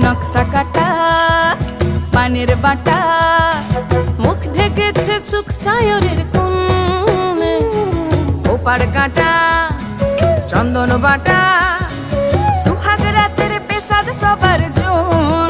নকশা কাটা পানের বাটা মুখ ঢেকেছে সুখ সায়রের কোণে ওপার কাটা চন্দন বাটা সুহাগ রাতের পেশাদ সবার জন্য